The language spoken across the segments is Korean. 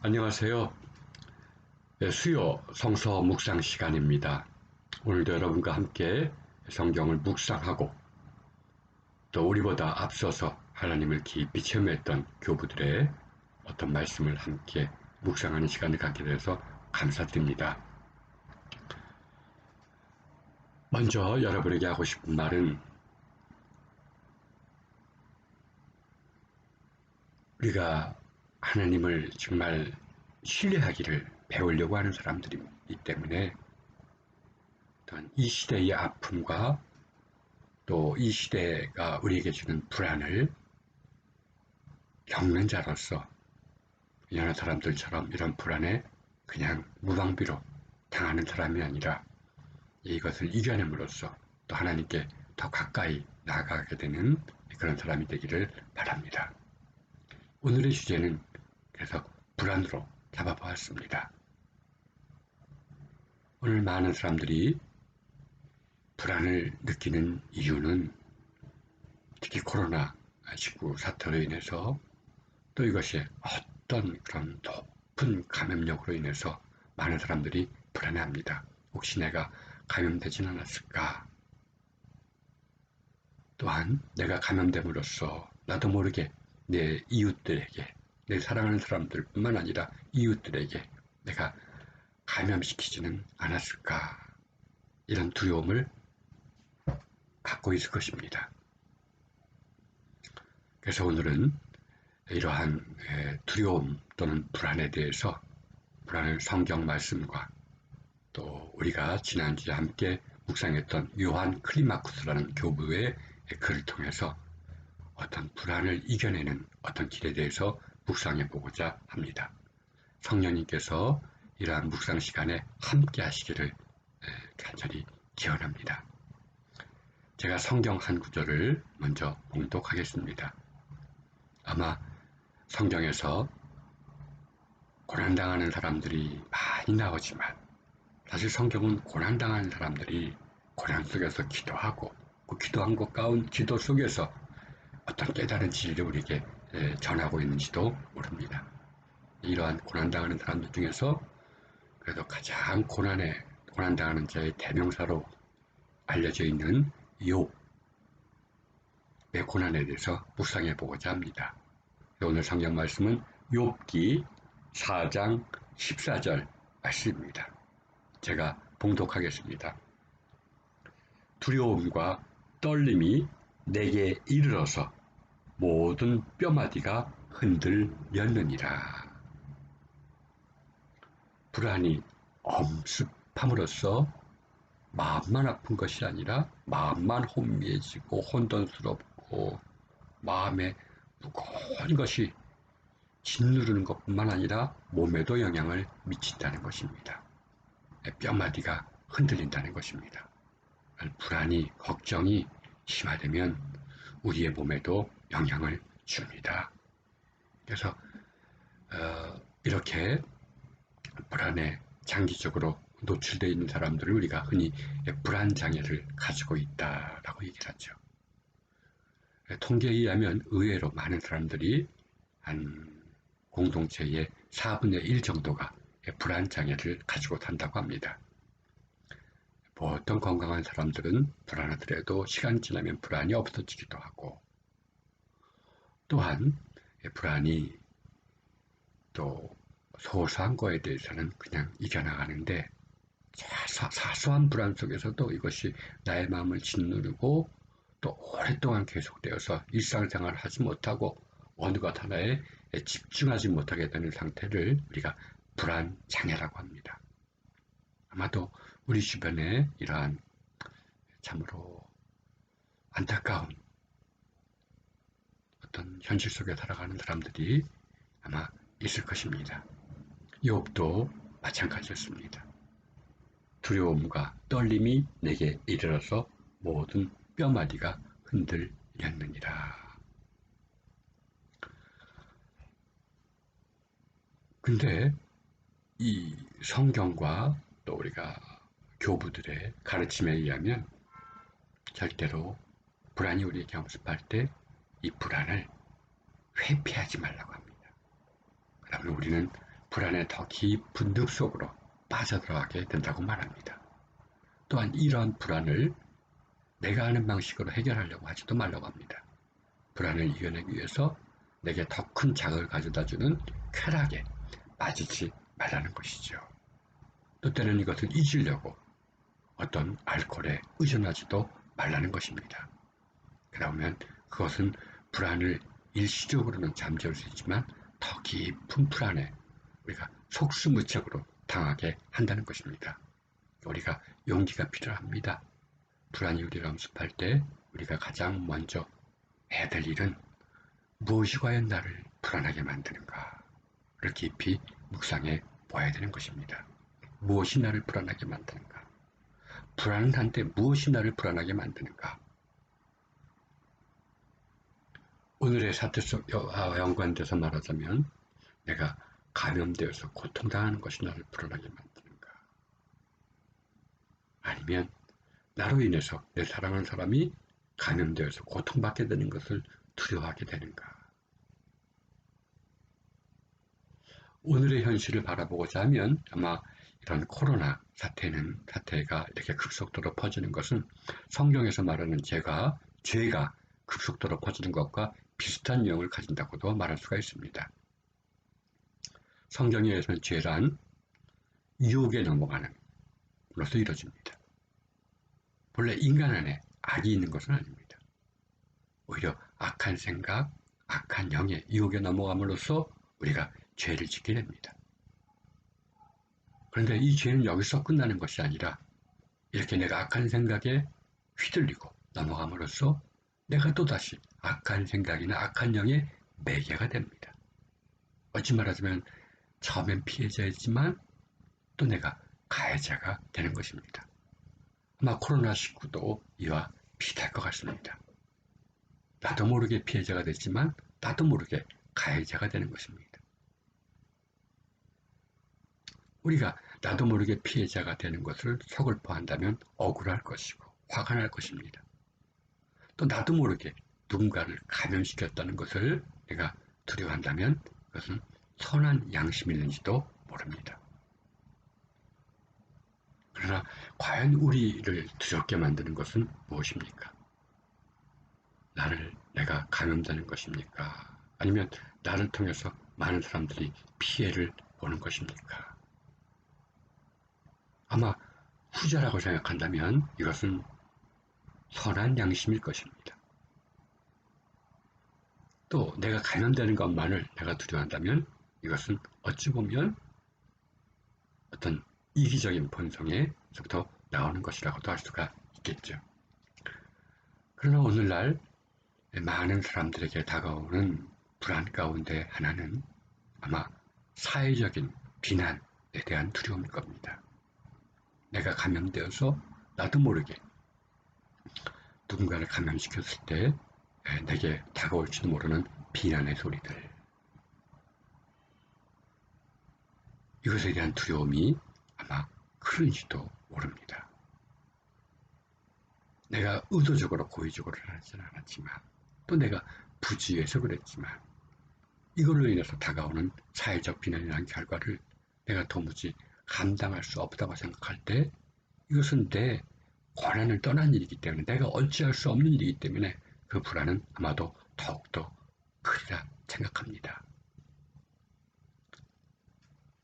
안녕하세요. 네, 수요 성서 묵상 시간입니다. 오늘도 여러분과 함께 성경을 묵상하고 또 우리보다 앞서서 하나님을 깊이 체험했던 교부들의 어떤 말씀을 함께 묵상하는 시간을 갖게 돼서 감사드립니다. 먼저 여러분에게 하고 싶은 말은 우리가 하나님을 정말 신뢰하기를 배우려고 하는 사람들이기 때문에 어떤 이 시대의 아픔과 또 이 시대가 우리에게 주는 불안을 겪는 자로서 여러 사람들처럼 이런 불안에 그냥 무방비로 당하는 사람이 아니라 이것을 이겨냄으로써 또 하나님께 더 가까이 나아가게 되는 그런 사람이 되기를 바랍니다. 오늘의 주제는 그래서 불안으로 잡아보았습니다. 오늘 많은 사람들이 불안을 느끼는 이유는 특히 코로나19 사태로 인해서 또 이것이 어떤 그런 높은 감염력으로 인해서 많은 사람들이 불안해합니다. 혹시 내가 감염되진 않았을까? 또한 내가 감염됨으로써 나도 모르게 내 이웃들에게, 내 사랑하는 사람들뿐만 아니라 이웃들에게 내가 감염시키지는 않았을까? 이런 두려움을 갖고 있을 것입니다. 그래서 오늘은 이러한 두려움 또는 불안에 대해서 불안을 성경 말씀과 또 우리가 지난주에 함께 묵상했던 요한 클리마쿠스라는 교부의 글을 통해서 어떤 불안을 이겨내는 어떤 길에 대해서 묵상해 보고자 합니다. 성령님께서 이러한 묵상 시간에 함께 하시기를 간절히 기원합니다. 제가 성경 한 구절을 먼저 봉독하겠습니다. 아마 성경에서 고난당하는 사람들이 많이 나오지만 사실 성경은 고난당하는 사람들이 고난 속에서 기도하고 그 기도한 것 가운 기도 속에서 어떤 깨달은 진리를 우리에게 전하고 있는지도 모릅니다. 이러한 고난당하는 사람들 중에서 그래도 가장 고난당하는 자의 대명사로 알려져 있는 욥의 고난에 대해서 묵상해 보고자 합니다. 오늘 성경 말씀은 욥기 4장 14절 말씀입니다. 제가 봉독하겠습니다. 두려움과 떨림이 내게 이르러서 모든 뼈마디가 흔들렸느니라. 불안이 엄습함으로써 마음만 아픈 것이 아니라 마음만 혼미해지고 혼돈스럽고 마음에 무거운 것이 짓누르는 것뿐만 아니라 몸에도 영향을 미친다는 것입니다. 뼈마디가 흔들린다는 것입니다. 불안이, 걱정이 심화되면 우리의 몸에도 영향을 줍니다. 그래서 이렇게 불안에 장기적으로 노출되어 있는 사람들을 우리가 흔히 불안장애를 가지고 있다라고 얘기를 하죠. 통계에 의하면 의외로 많은 사람들이 한 공동체의 4분의 1 정도가 불안장애를 가지고 산다고 합니다. 보통 건강한 사람들은 불안하더라도 시간이 지나면 불안이 없어지기도 하고 또한 불안이 또 소소한 거에 대해서는 그냥 이겨나가는데 사소한 불안 속에서도 이것이 나의 마음을 짓누르고 또 오랫동안 계속되어서 일상생활을 하지 못하고 어느 것 하나에 집중하지 못하게 되는 상태를 우리가 불안장애라고 합니다. 아마도 우리 주변에 이러한 참으로 안타까운 어떤 현실 속에 살아가는 사람들이 아마 있을 것입니다. 욥도 마찬가지였습니다. 두려움과 떨림이 내게 이르러서 모든 뼈마디가 흔들렸느니라. 근데 이 성경과 또 우리가 교부들의 가르침에 의하면 절대로 불안이 우리에게 엄습할 때 이 불안을 회피하지 말라고 합니다. 그러면 우리는 불안의 더 깊은 늪 속으로 빠져들어가게 된다고 말합니다. 또한 이러한 불안을 내가 아는 방식으로 해결하려고 하지도 말라고 합니다. 불안을 이겨내기 위해서 내게 더 큰 자극을 가져다주는 쾌락에 빠지지 말라는 것이죠. 또 때는 이것을 잊으려고 어떤 알코올에 의존하지도 말라는 것입니다. 그러면 그것은 불안을 일시적으로는 잠재울 수 있지만 더 깊은 불안에 우리가 속수무책으로 당하게 한다는 것입니다. 우리가 용기가 필요합니다. 불안이 우리를 엄습할 때 우리가 가장 먼저 해야 될 일은 무엇이 과연 나를 불안하게 만드는가를 깊이 묵상해 보아야 되는 것입니다. 무엇이 나를 불안하게 만드는가? 불안은 한때 무엇이 나를 불안하게 만드는가? 오늘의 사태 속과 연관돼서 말하자면 내가 감염되어서 고통당하는 것이 나를 불안하게 만드는가? 아니면 나로 인해서 내 사랑하는 사람이 감염되어서 고통받게 되는 것을 두려워하게 되는가? 오늘의 현실을 바라보고자 하면 아마 이런 코로나 사태가 이렇게 급속도로 퍼지는 것은 성경에서 말하는 죄가 급속도로 퍼지는 것과 비슷한 유형을 가진다고도 말할 수가 있습니다. 성경에서는 죄란 유혹에 넘어가는 것으로 이루어집니다. 본래 인간 안에 악이 있는 것은 아닙니다. 오히려 악한 생각, 악한 영의 유혹에 넘어감으로써 우리가 죄를 짓게 됩니다. 그런데 이 죄는 여기서 끝나는 것이 아니라 이렇게 내가 악한 생각에 휘둘리고 넘어감으로써 내가 또다시 악한 생각이나 악한 영의 매개가 됩니다. 어찌 말하자면 처음엔 피해자이지만 또 내가 가해자가 되는 것입니다. 아마 코로나19도 이와 비슷할 것 같습니다. 나도 모르게 피해자가 됐지만 나도 모르게 가해자가 되는 것입니다. 우리가 나도 모르게 피해자가 되는 것을 서글퍼한다면 억울할 것이고 화가 날 것입니다. 또 나도 모르게 누군가를 감염시켰다는 것을 내가 두려워한다면 그것은 선한 양심이 있는지도 모릅니다. 그러나 과연 우리를 두렵게 만드는 것은 무엇입니까? 내가 감염되는 것입니까? 아니면 나를 통해서 많은 사람들이 피해를 보는 것입니까? 아마 후자라고 생각한다면 이것은 선한 양심일 것입니다. 또 내가 감염되는 것만을 내가 두려워한다면 이것은 어찌 보면 어떤 이기적인 본성에서부터 나오는 것이라고도 할 수가 있겠죠. 그러나 오늘날 많은 사람들에게 다가오는 불안 가운데 하나는 아마 사회적인 비난에 대한 두려움일 겁니다. 내가 감염되어서 나도 모르게 누군가를 감염시켰을 때 내게 다가올지도 모르는 비난의 소리들. 이것에 대한 두려움이 아마 큰지도 모릅니다. 내가 의도적으로 고의적으로 하지는 않았지만 또 내가 부지해서 그랬지만 이걸로 인해서 다가오는 사회적 비난이라는 결과를 내가 도무지 감당할 수 없다고 생각할 때 이것은 내 권한을 떠난 일이기 때문에 내가 어찌할 수 없는 일이기 때문에 그 불안은 아마도 더욱더 크리라 생각합니다.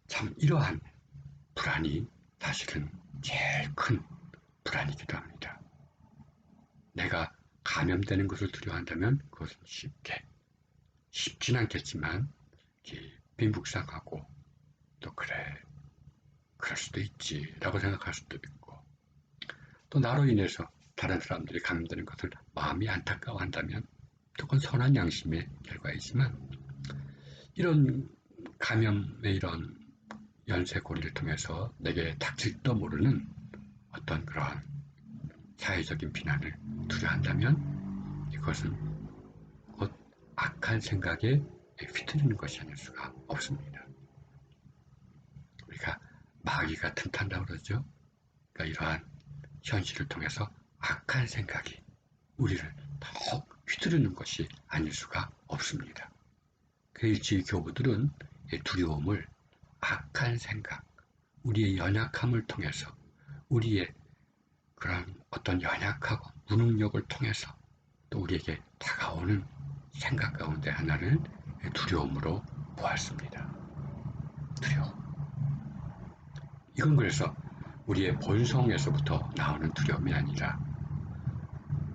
참 이러한 불안이 사실은 제일 큰 불안이기도 합니다. 내가 감염되는 것을 두려워한다면 그것은 쉽진 않겠지만 깊이 묵상하고 또 그럴 수도 있지 라고 생각할 수도 있고 또 나로 인해서 다른 사람들이 감염되는 것을 마음이 안타까워한다면 그건 선한 양심의 결과이지만 이런 감염의 이런 연쇄고리를 통해서 내게 닥칠지도 모르는 어떤 그러한 사회적인 비난을 두려워한다면 이것은 곧 악한 생각에 휘둘리는 것이 아닐 수가 없습니다. 우리가 마귀가 틈탄다고 그러죠. 그러니까 이러한 현실을 통해서 악한 생각이 우리를 더욱 휘두르는 것이 아닐 수가 없습니다. 그 일찍 교부들은 이 두려움을 악한 생각, 우리의 연약함을 통해서, 우리의 그런 어떤 연약하고 무능력을 통해서 또 우리에게 다가오는 생각 가운데 하나를 두려움으로 보았습니다. 두려움. 이건 그래서 우리의 본성에서부터 나오는 두려움이 아니라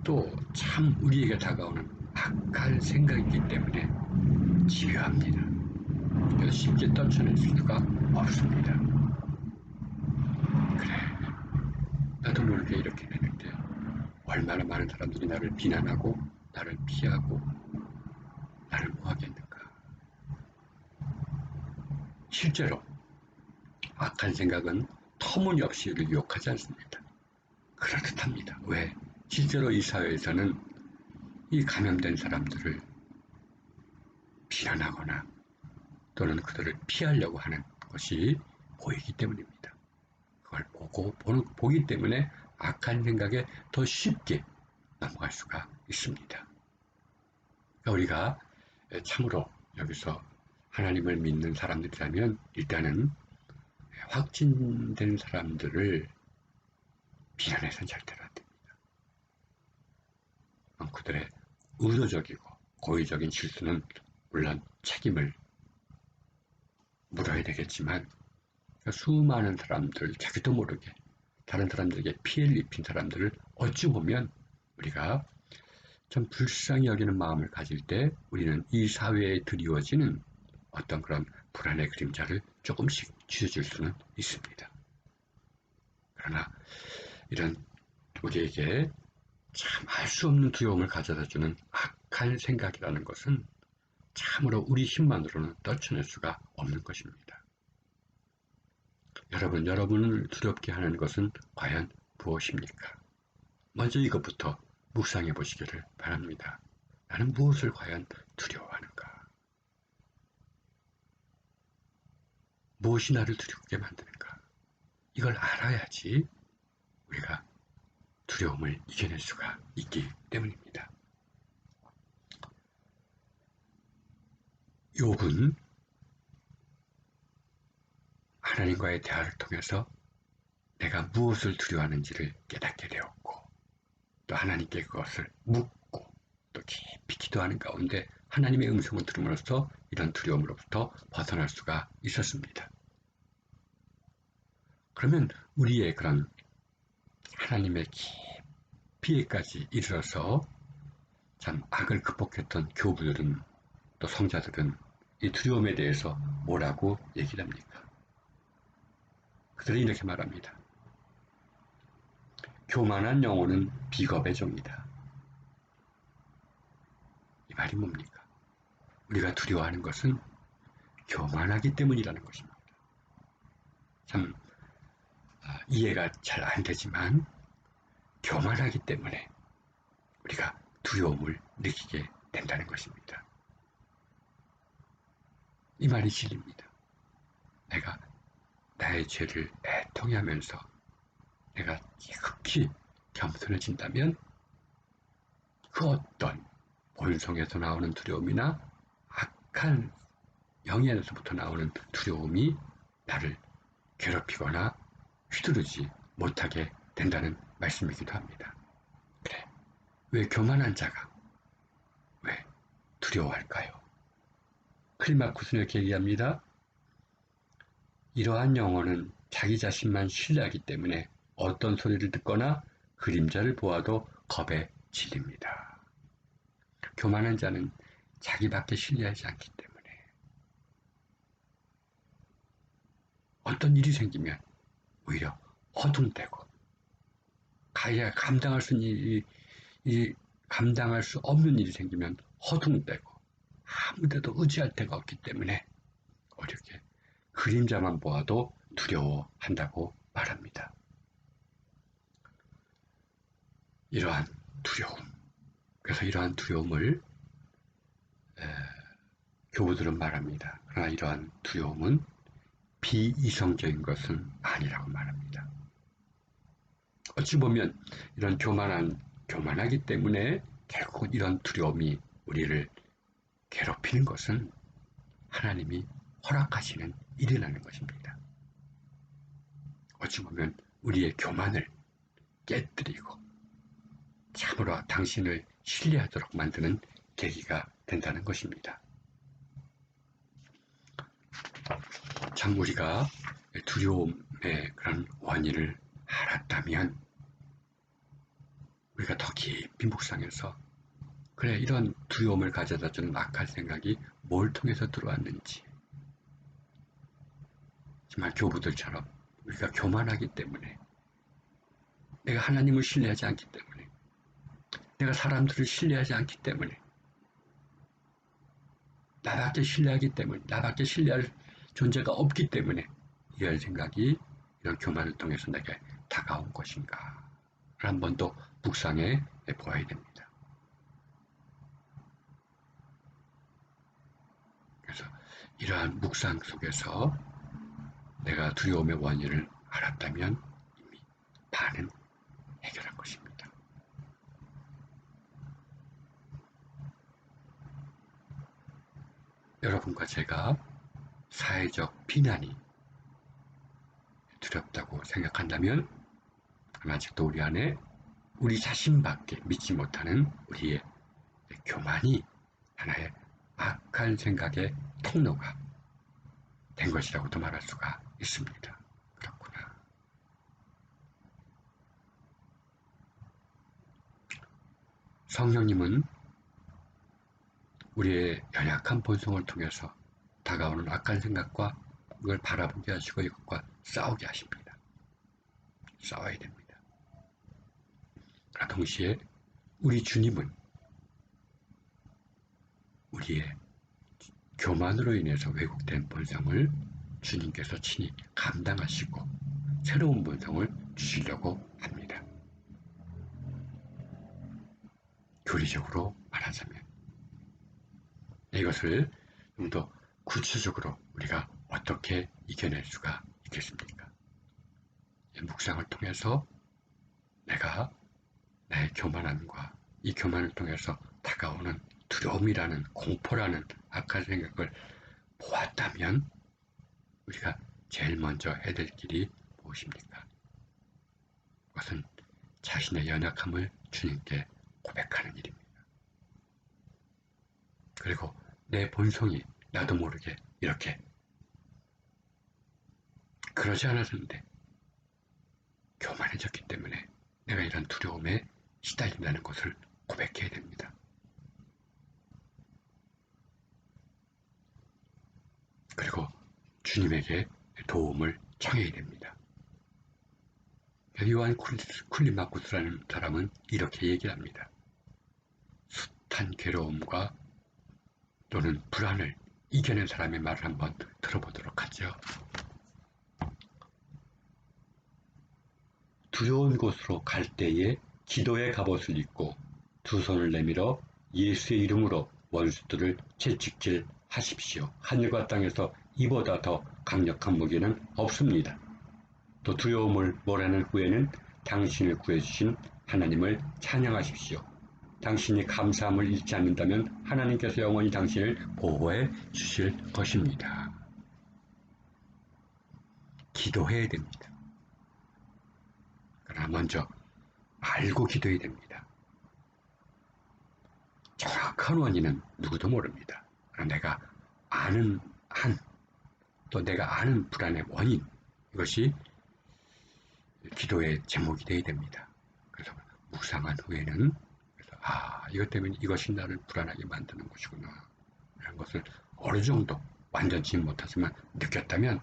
또 참 우리에게 다가오는 악한 생각이기 때문에 집요합니다. 그래서 쉽게 떨쳐낼 수가 없습니다. 그래, 나도 모르게 이렇게 되는데 얼마나 많은 사람들이 나를 비난하고 나를 피하고 나를 뭐 하겠는가. 실제로 악한 생각은 터무니없이 우리를 유혹하지 않습니다. 그럴듯합니다. 왜? 실제로 이 사회에서는 이 감염된 사람들을 비난하거나 또는 그들을 피하려고 하는 것이 보이기 때문입니다. 그걸 보기 때문에 악한 생각에 더 쉽게 넘어갈 수가 있습니다. 그러니까 우리가 참으로 여기서 하나님을 믿는 사람들이라면 일단은 확진된 사람들을 비난해서는 절대로 안 됩니다. 그들의 의도적이고 고의적인 실수는 물론 책임을 물어야 되겠지만 수많은 사람들, 자기도 모르게 다른 사람들에게 피해를 입힌 사람들을 어찌 보면 우리가 좀 불쌍히 여기는 마음을 가질 때 우리는 이 사회에 드리워지는 어떤 그런 불안의 그림자를 조금씩 쥐어줄 수는 있습니다. 그러나 이런 우리에게 참 알 수 없는 두려움을 가져다주는 악한 생각이라는 것은 참으로 우리 힘만으로는 떨쳐낼 수가 없는 것입니다. 여러분을 두렵게 하는 것은 과연 무엇입니까? 먼저 이것부터 묵상해 보시기를 바랍니다. 나는 무엇을 과연 두려워하는가? 무엇이 나를 두렵게 만드는가? 이걸 알아야지 우리가 두려움을 이겨낼 수가 있기 때문입니다. 욥은 하나님과의 대화를 통해서 내가 무엇을 두려워하는지를 깨닫게 되었고 또 하나님께 그것을 묻고 또 깊이 기도하는 가운데 하나님의 음성을 들음으로써 이런 두려움으로부터 벗어날 수가 있었습니다. 그러면 우리의 그런 하나님의 깊이에까지 이르러서 참 악을 극복했던 교부들은 또 성자들은 이 두려움에 대해서 뭐라고 얘기를 합니까? 그들은 이렇게 말합니다. 교만한 영혼은 비겁의 종이다. 이 말이 뭡니까? 우리가 두려워하는 것은 교만하기 때문이라는 것입니다. 참 이해가 잘 안 되지만 교만하기 때문에 우리가 두려움을 느끼게 된다는 것입니다. 이 말이 진리입니다. 내가 나의 죄를 애통해 하면서 내가 지극히 겸손해진다면 그 어떤 본성에서 나오는 두려움이나 악한 영역에서부터 나오는 두려움이 나를 괴롭히거나 휘두르지 못하게 된다는 말씀이기도 합니다. 그래, 왜 교만한 자가 왜 두려워할까요? 클리마쿠스는 이렇게 얘기합니다. 이러한 영혼은 자기 자신만 신뢰하기 때문에 어떤 소리를 듣거나 그림자를 보아도 겁에 질립니다. 교만한 자는 자기밖에 신뢰하지 않기 때문에 어떤 일이 생기면 오히려 허둥대고 가야 감당할 수 있는 감당할 수 없는 일이 생기면 허둥대고 아무데도 의지할 데가 없기 때문에 어렵게 그림자만 보아도 두려워한다고 말합니다. 이러한 두려움, 그래서 이러한 두려움을 교부들은 말합니다. 그러나 이러한 두려움은 비이성적인 것은 아니라고 말합니다. 어찌 보면 이런 교만하기 때문에 결국은 이런 두려움이 우리를 괴롭히는 것은 하나님이 허락하시는 일이라는 것입니다. 어찌 보면 우리의 교만을 깨뜨리고 참으로 당신을 신뢰하도록 만드는 계기가 된다는 것입니다. 참 우리가 두려움의 그런 원인을 알았다면 우리가 더 깊이 묵상해서 그래 이런 두려움을 가져다주는 악한 생각이 뭘 통해서 들어왔는지 정말 교부들처럼 우리가 교만하기 때문에 내가 하나님을 신뢰하지 않기 때문에 내가 사람들을 신뢰하지 않기 때문에 나밖에 신뢰하기 때문에 나밖에 신뢰할 존재가 없기 때문에 이런 생각이 이런 교만을 통해서 내게 다가온 것인가 한 번 더 묵상해 보아야 됩니다. 그래서 이러한 묵상 속에서 내가 두려움의 원인을 알았다면 이미 반은 해결한 것입니다. 여러분과 제가 사회적 비난이 두렵다고 생각한다면 아직도 우리 안에 우리 자신밖에 믿지 못하는 우리의 교만이 하나의 악한 생각의 통로가 된 것이라고도 말할 수가 있습니다. 그렇구나. 성령님은 우리의 연약한 본성을 통해서 다가오는 악한 생각과 그걸 바라보게 하시고 이것과 싸우게 하십니다. 싸워야 됩니다. 동시에 우리 주님은 우리의 교만으로 인해서 왜곡된 본성을 주님께서 친히 감당하시고 새로운 본성을 주시려고 합니다. 교리적으로 말하자면 이것을 좀 더 구체적으로 우리가 어떻게 이겨낼 수가 있겠습니까? 묵상을 통해서 내가 나의 교만함과 이 교만을 통해서 다가오는 두려움이라는 공포라는 악한 생각을 보았다면 우리가 제일 먼저 해야 될 길이 무엇입니까? 그것은 자신의 연약함을 주님께 고백하는 일입니다. 그리고 내 본성이 나도 모르게 이렇게 그러지 않았는데 교만해졌기 때문에 내가 이런 두려움에 시달린다는 것을 고백해야 됩니다. 그리고 주님에게 도움을 청해야 됩니다. 요한 쿨리마쿠스라는 사람은 이렇게 얘기를 합니다. 숱한 괴로움과 또는 불안을 이겨낸 사람의 말을 한번 들어보도록 하죠. 두려운 곳으로 갈 때에 기도의 갑옷을 입고 두 손을 내밀어 예수의 이름으로 원수들을 채찍질 하십시오. 하늘과 땅에서 이보다 더 강력한 무기는 없습니다. 또 두려움을 몰아낸 후에는 당신을 구해주신 하나님을 찬양하십시오. 당신이 감사함을 잃지 않는다면 하나님께서 영원히 당신을 보호해 주실 것입니다. 기도해야 됩니다. 그러나 먼저 알고 기도해야 됩니다. 정확한 원인은 누구도 모릅니다. 그러나 내가 아는 한, 또 내가 아는 불안의 원인, 이것이 기도의 제목이 되어야 됩니다. 그래서 묵상한 후에는 이것 때문에 이것이 나를 불안하게 만드는 것이구나. 이런 것을 어느 정도 완전치 못하지만 느꼈다면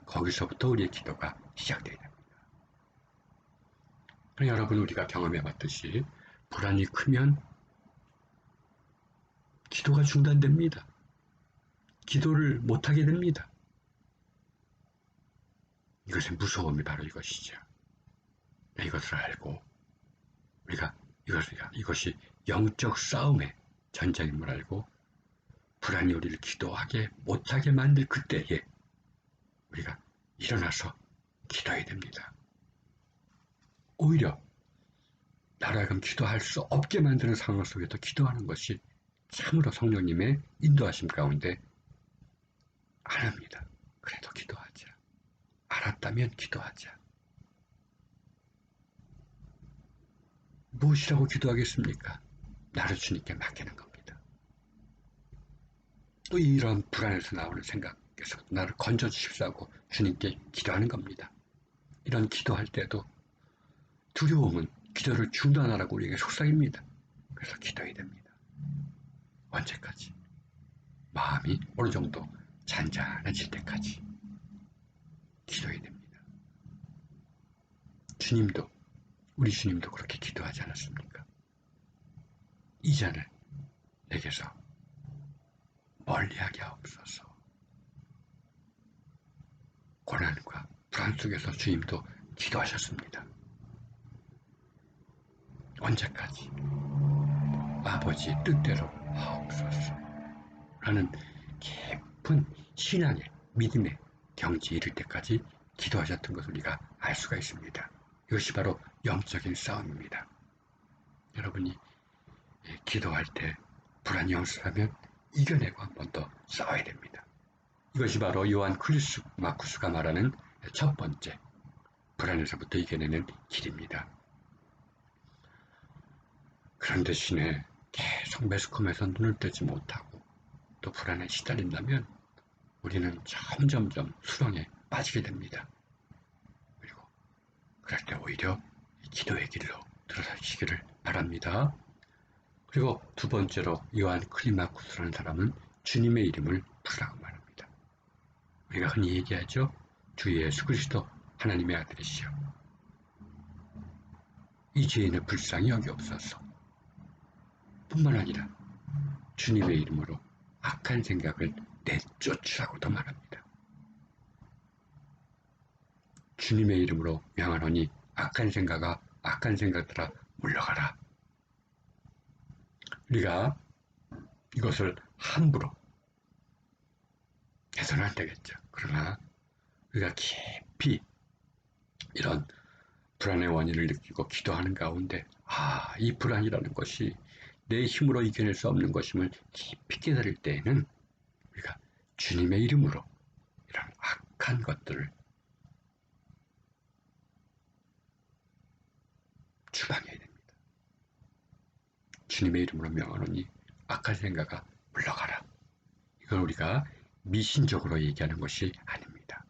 거기서부터 우리의 기도가 시작되어야 됩니다. 여러분 우리가 경험해 봤듯이 불안이 크면 기도가 중단됩니다. 기도를 못하게 됩니다. 이것의 무서움이 바로 이것이죠. 이것을 알고 우리가 이것이 영적 싸움의 전쟁임을 알고 불안이 우리를 기도하게 못하게 만들 그때에 우리가 일어나서 기도해야 됩니다. 오히려 나로 하여금 기도할 수 없게 만드는 상황 속에서 기도하는 것이 참으로 성령님의 인도하심 가운데 안 합니다. 그래도 기도하자. 알았다면 기도하자. 무엇이라고 기도하겠습니까? 나를 주님께 맡기는 겁니다. 또 이런 불안에서 나오는 생각에서 나를 건져주십시오 하고 주님께 기도하는 겁니다. 이런 기도할 때도 두려움은 기도를 중단하라고 우리에게 속삭입니다. 그래서 기도해야 됩니다. 언제까지? 마음이 어느 정도 잔잔해질 때까지 기도해야 됩니다. 주님도, 우리 주님도 그렇게 기도하지 않았습니까? 이 잔을 내게서 멀리하게 하옵소서. 고난과 불안 속에서 주님도 기도하셨습니다. 언제까지? 아버지 뜻대로 하옵소서. 라는 깊은 신앙의 믿음의 경지에 이를 때까지 기도하셨던 것을 우리가 알 수가 있습니다. 이것이 바로 영적인 싸움입니다. 여러분이 기도할 때 불안이 영습하면 이겨내고 한 번 더 싸워야 됩니다. 이것이 바로 요한 클리스 마쿠스가 말하는 첫 번째 불안에서부터 이겨내는 길입니다. 그런 대신에 계속 매스컴에서 눈을 떼지 못하고 또 불안에 시달린다면 우리는 점점점 수렁에 빠지게 됩니다. 그리고 그럴 때 오히려 기도의 길로 들어서시기를 바랍니다. 그리고 두 번째로 요한 클리마쿠스라는 사람은 주님의 이름을 부르라고 말합니다. 우리가 흔히 얘기하죠. 주 예수 그리스도 하나님의 아들이시여 이 죄인을 불쌍히 여기옵소서. 뿐만 아니라 주님의 이름으로 악한 생각을 내쫓으라고도 말합니다. 주님의 이름으로 명하노니 악한 생각들아 물러가라. 우리가 이것을 함부로 해서는 안 되겠죠. 그러나 우리가 깊이 이런 불안의 원인을 느끼고 기도하는 가운데 이 불안이라는 것이 내 힘으로 이겨낼 수 없는 것임을 깊이 깨달을 때에는 우리가 주님의 이름으로 이런 악한 것들을 추방해야 됩니다. 주님의 이름으로 명하노니 악한 생각아 물러가라. 이걸 우리가 미신적으로 얘기하는 것이 아닙니다.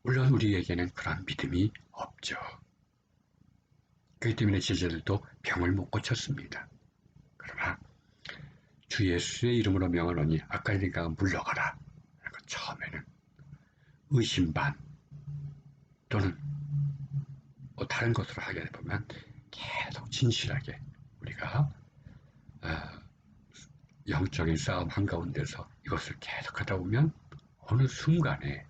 물론 우리에게는 그런 믿음이 없죠. 그렇기 때문에 제자들도 병을 못 고쳤습니다. 그러나 주 예수의 이름으로 명하노니 악한 생각은 물러가라. 처음에는 의심 반 또는 다른 것으로 하게 되면 계속 진실하게 우리가 영적인 싸움 한가운데서 이것을 계속 하다 보면 어느 순간에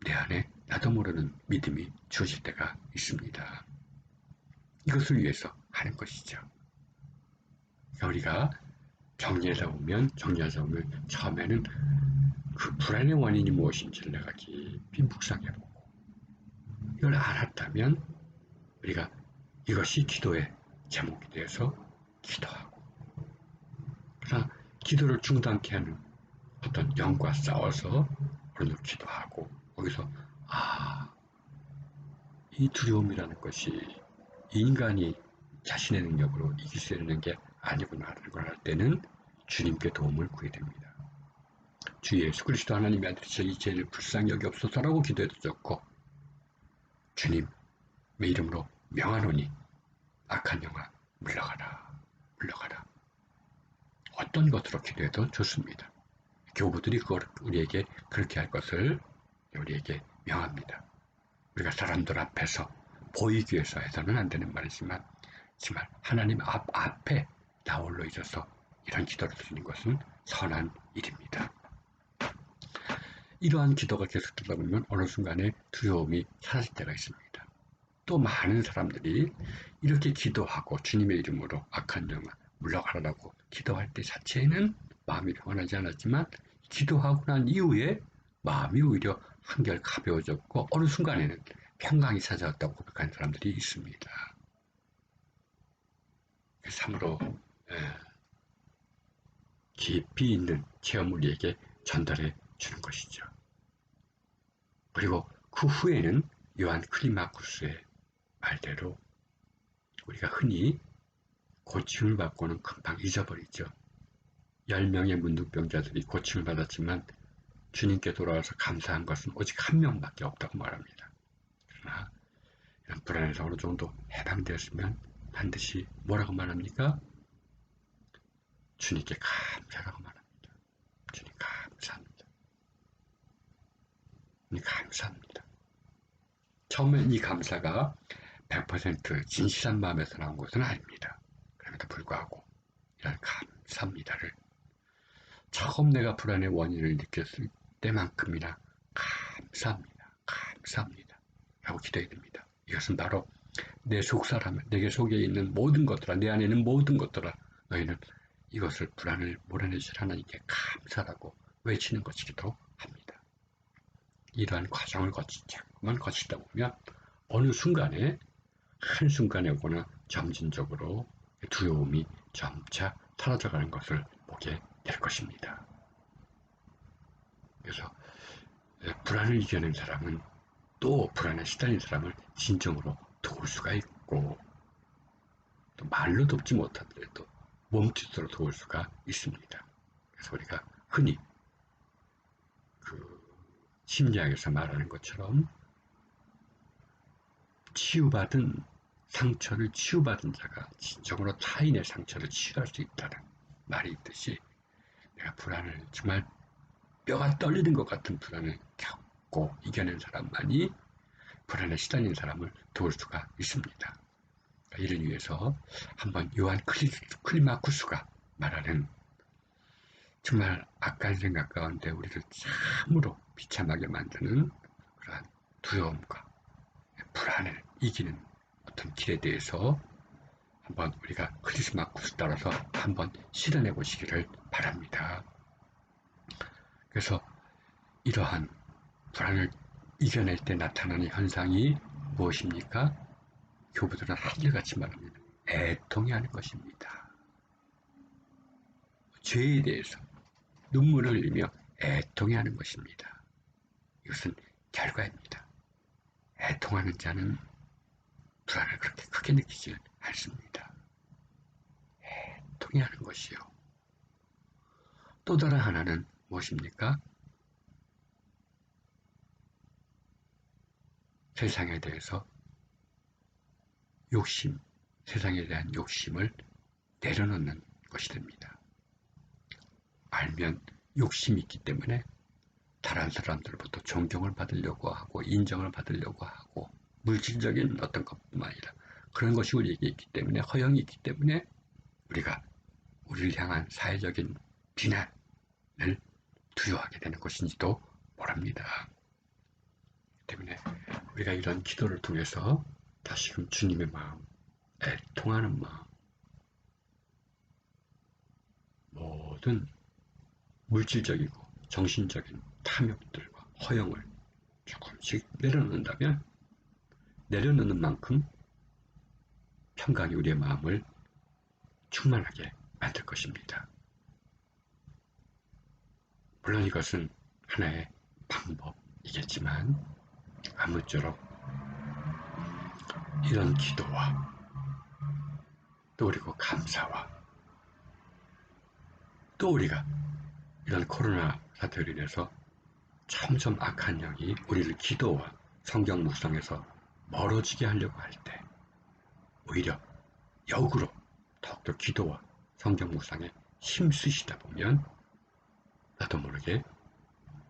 내 안에 나도 모르는 믿음이 주어질 때가 있습니다. 이것을 위해서 하는 것이죠. 우리가 정리하다 보면 처음에는 그 불안의 원인이 무엇인지를 내가 깊이 묵상해보고 이걸 알았다면 우리가 이것이 기도의 제목이 되어서 기도하고 그러나 기도를 중단케 하는 어떤 영과 싸워서 오늘 기도하고 거기서 이 두려움이라는 것이 인간이 자신의 능력으로 이길 수 있는 게 아니구나라는 걸 알 때는 주님께 도움을 구해야 됩니다. 주 예수 그리스도 하나님의 아들이시여 이 죄를 불쌍히 여기옵소서라고 기도해도 좋고 주님의 이름으로 명하노니 악한 영아 물러가라. 어떤 것으로 기도해도 좋습니다. 교부들이 우리에게 그렇게 할 것을 우리에게 명합니다. 우리가 사람들 앞에서 보이기 위해서 해서는 안 되는 말이지만 정말 하나님 앞에 나홀로 있어서 이런 기도를 드리는 것은 선한 일입니다. 이러한 기도가 계속되다 보면 어느 순간에 두려움이 사라질 때가 있습니다. 또 많은 사람들이 이렇게 기도하고 주님의 이름으로 악한 영아 물러가라고 기도할 때 자체에는 마음이 평안하지 않았지만 기도하고 난 이후에 마음이 오히려 한결 가벼워졌고 어느 순간에는 평강이 찾아왔다고 고백하는 사람들이 있습니다. 참으로 깊이 있는 체험을 우리에게 전달해 주는 것이죠. 그리고 그 후에는 요한 클리마쿠스의 말대로 우리가 흔히 고침을 받고는 금방 잊어버리죠. 10명의 문둥병자들이 고침을 받았지만 주님께 돌아와서 감사한 것은 오직 한 명밖에 없다고 말합니다. 그러나 이런 불안에서 어느 정도 해방되었으면 반드시 뭐라고 말합니까? 주님께 감사라고 말합니다. 주님 감사합니다. 주님 감사합니다. 처음엔 이 감사가 100% 진실한 마음에서 나온 것은 아닙니다. 그럼에도 불구하고 이런 감사합니다를 처음 내가 불안의 원인을 느꼈을 때만큼이나 감사합니다. 감사합니다. 라고 기도해야 됩니다. 이것은 바로 내 속사람, 내게 속에 있는 모든 것들아, 내 안에 있는 모든 것들아, 너희는 이것을 불안을 몰아내실 하나님께 감사라고 외치는 것이기도 합니다. 이러한 과정을 자꾸만 거치다 보면 어느 순간에 한순간에 오거나 점진적으로 두려움이 점차 사라져가는 것을 보게 될 것입니다. 그래서 불안을 이겨낸 사람은 또 불안에 시달린 사람을 진정으로 도울 수가 있고 또 말로 돕지 못하더라도 몸짓으로 도울 수가 있습니다. 그래서 우리가 흔히 그 심리학에서 말하는 것처럼 치유받은 상처를 치유받은 자가 진정으로 타인의 상처를 치유할 수 있다는 말이 있듯이 내가 불안을 정말 뼈가 떨리는 것 같은 불안을 겪고 이겨낸 사람만이 불안에 시달린 사람을 도울 수가 있습니다. 이를 위해서 한번 요한 클리마쿠스가 말하는 정말 악한 생각 가운데 우리를 참으로 비참하게 만드는 그러한 두려움과 불안을 이기는 어떤 길에 대해서 한번 우리가 클리마쿠스 따라서 한번 실현해 보시기를 바랍니다. 그래서 이러한 불안을 이겨낼 때 나타나는 현상이 무엇입니까? 교부들은 한결같이 말합니다. 애통해하는 것입니다. 죄에 대해서 눈물을 흘리며 애통해하는 것입니다. 이것은 결과입니다. 애통하는 자는 불안을 그렇게 크게 느끼지 않습니다. 애통해하는 것이요. 또 다른 하나는 무엇입니까? 세상에 대해서 욕심, 세상에 대한 욕심을 내려놓는 것이 됩니다. 알면 욕심이 있기 때문에 다른 사람들로부터 존경을 받으려고 하고 인정을 받으려고 하고 물질적인 어떤 것뿐만 아니라 그런 것이 우리에게 있기 때문에 허영이 있기 때문에 우리가 우리를 향한 사회적인 비난을 두려워하게 되는 것인지도 모릅니다. 때문에 우리가 이런 기도를 통해서 다시금 주님의 마음, 애통하는 마음, 모든 물질적이고 정신적인 탐욕들과 허영을 조금씩 내려놓는다면 내려놓는 만큼 평강이 우리의 마음을 충만하게 만들 것입니다. 물론 이것은 하나의 방법이겠지만 아무쪼록 이런 기도와 또 그리고 감사와 또 우리가 이런 코로나 사태로 인해서 점점 악한 영이 우리를 기도와 성경 묵상에서 멀어지게 하려고 할 때 오히려 역으로 더욱더 기도와 성경 묵상에 힘쓰시다 보면 나도 모르게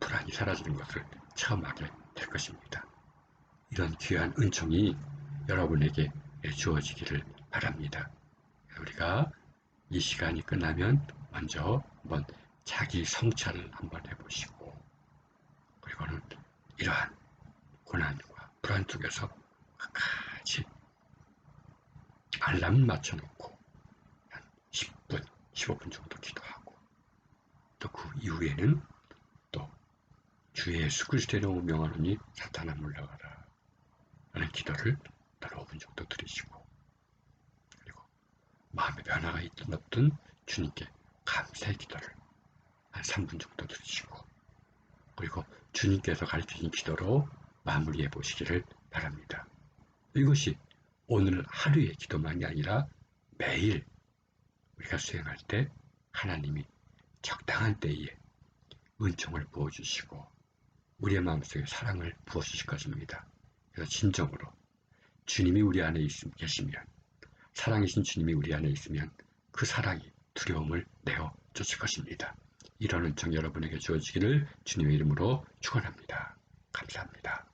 불안이 사라지는 것을 체험하게 될 것입니다. 이런 귀한 은총이 여러분에게 주어지기를 바랍니다. 우리가 이 시간이 끝나면 먼저 한번 자기 성찰을 한번 해보시고 그리고는 이러한 고난과 불안 속에서 끝까지 알람을 맞춰놓고 한 10분, 15분 정도 기도하고 또 그 이후에는 또 주 예수 그리스도의 이름으로 명하노니 사탄아 물러가라 라는 기도를 또 5분 정도 드리시고 그리고 마음의 변화가 있든 없든 주님께 감사의 기도를 한 3분 정도 드리시고, 그리고 주님께서 가르치신 기도로 마무리해 보시기를 바랍니다. 이것이 오늘 하루의 기도만이 아니라 매일 우리가 수행할 때 하나님이 적당한 때에 은총을 부어주시고 우리의 마음속에 사랑을 부어주실 것입니다. 그래서 진정으로 주님이 우리 안에 계시면, 사랑이신 주님이 우리 안에 있으면 그 사랑이 두려움을 내어 쫓을 것입니다. 이런 은총 여러분에게 주어지기를 주님의 이름으로 축원합니다. 감사합니다.